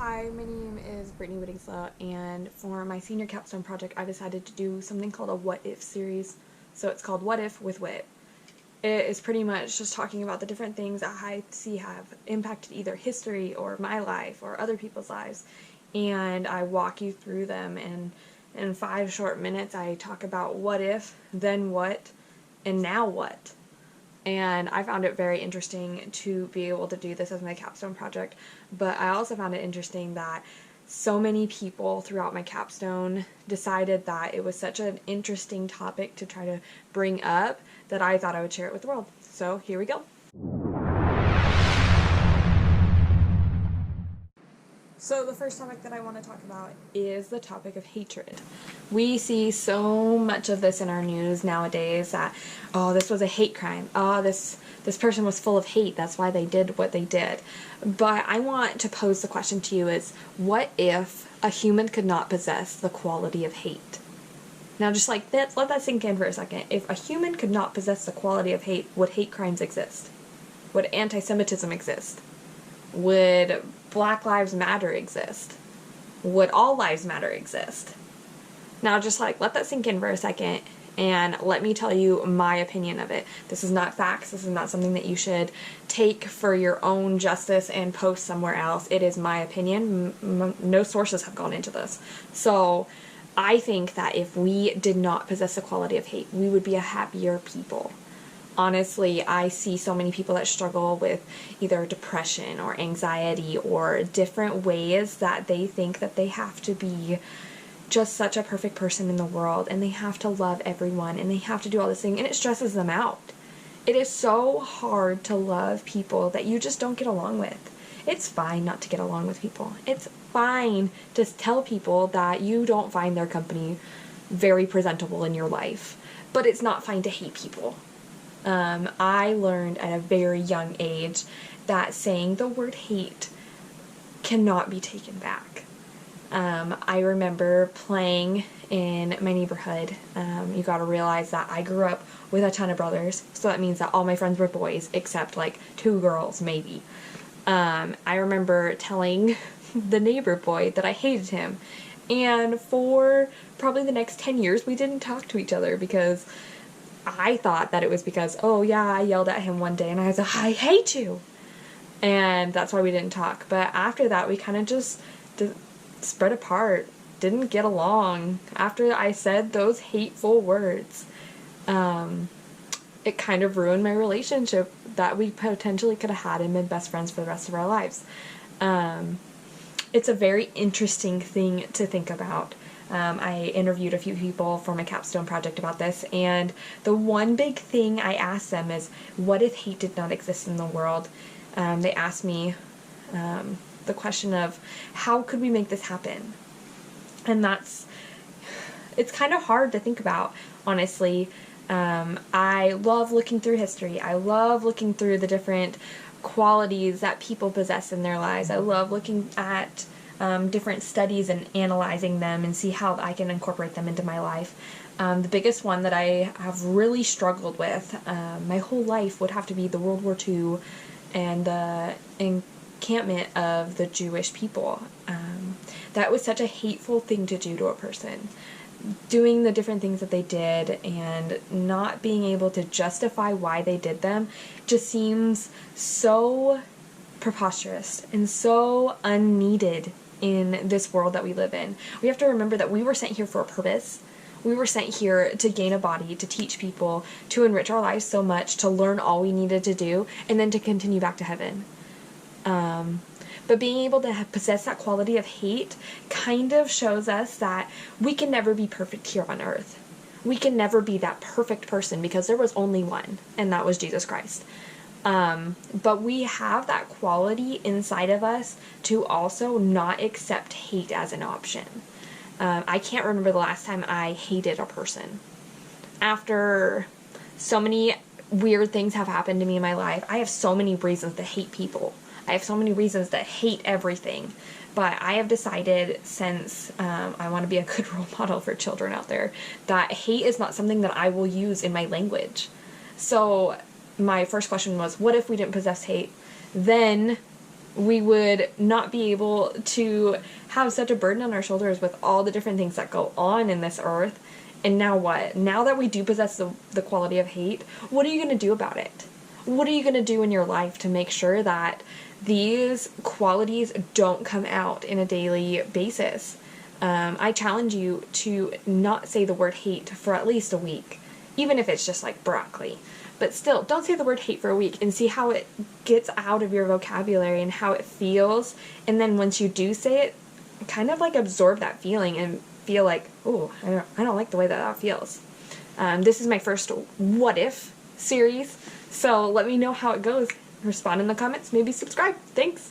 Hi, my name is Brittany Whittingsla, and for my senior capstone project, I decided to do something called a What If series. So it's called What If with Wit. It is pretty much just talking about the different things that I see have impacted either history or my life or other people's lives, and I walk you through them, and in 5 short minutes I talk about what if, then what, and now what. And I found it very interesting to be able to do this as my capstone project, but I also found it interesting that so many people throughout my capstone decided that it was such an interesting topic to try to bring up that I thought I would share it with the world. So here we go. So the first topic that I want to talk about is the topic of hatred. We see so much of this in our news nowadays that, oh, this was a hate crime. Oh, this person was full of hate. That's why they did what they did. But I want to pose the question to you is, what if a human could not possess the quality of hate? Now just like that, let that sink in for a second. If a human could not possess the quality of hate, would hate crimes exist? Would anti-Semitism exist? Would Black Lives Matter exist? Would all lives matter exist? Now just like let that sink in for a second and let me tell you my opinion of it. This is not facts. This is not something that you should take for your own justice and post somewhere else. It is my opinion. No sources have gone into this. So I think that if we did not possess the quality of hate, we would be a happier people. Honestly, I see so many people that struggle with either depression or anxiety or different ways that they think that they have to be just such a perfect person in the world and they have to love everyone and they have to do all this thing, and it stresses them out. It is so hard to love people that you just don't get along with. It's fine not to get along with people. It's fine to tell people that you don't find their company very presentable in your life, but it's not fine to hate people. I learned at a very young age that saying the word hate cannot be taken back. I remember playing in my neighborhood. You gotta realize that I grew up with a ton of brothers, so that means that all my friends were boys except like 2 girls maybe. I remember telling the neighbor boy that I hated him, and for probably the next 10 years we didn't talk to each other because I thought that it was because, oh yeah, I yelled at him one day and I was like, I hate you. And that's why we didn't talk. But after that, we kind of just spread apart, didn't get along. After I said those hateful words, it kind of ruined my relationship that we potentially could have had and been best friends for the rest of our lives. It's a very interesting thing to think about. I interviewed a few people for my capstone project about this, and the one big thing I asked them is, what if hate did not exist in the world? They asked me the question of, how could we make this happen? And it's kind of hard to think about, honestly. I love looking through history. I love looking through the different qualities that people possess in their lives. I love looking at different studies and analyzing them and see how I can incorporate them into my life. The biggest one that I have really struggled with my whole life would have to be the World War II and the encampment of the Jewish people. That was such a hateful thing to do to a person. Doing the different things that they did and not being able to justify why they did them just seems so preposterous and so unneeded in this world that we live in. We have to remember that we were sent here for a purpose. We were sent here to gain a body, to teach people, to enrich our lives so much, to learn all we needed to do, and then to continue back to heaven. But being able to possess that quality of hate kind of shows us that we can never be perfect here on earth. We can never be that perfect person because there was only one, and that was Jesus Christ. But we have that quality inside of us to also not accept hate as an option. I can't remember the last time I hated a person. After so many weird things have happened to me in my life, I have so many reasons to hate people. I have so many reasons to hate everything. But I have decided, since I want to be a good role model for children out there, that hate is not something that I will use in my language. So my first question was, what if we didn't possess hate? Then we would not be able to have such a burden on our shoulders with all the different things that go on in this earth. And now what? Now that we do possess the quality of hate, what are you going to do about it? What are you going to do in your life to make sure that these qualities don't come out in a daily basis? I challenge you to not say the word hate for at least a week, even if it's just like broccoli. But still, don't say the word hate for a week and see how it gets out of your vocabulary and how it feels. And then once you do say it, kind of like absorb that feeling and feel like, oh, I don't like the way that feels. This is my first What If series, so let me know how it goes. Respond in the comments, maybe subscribe. Thanks!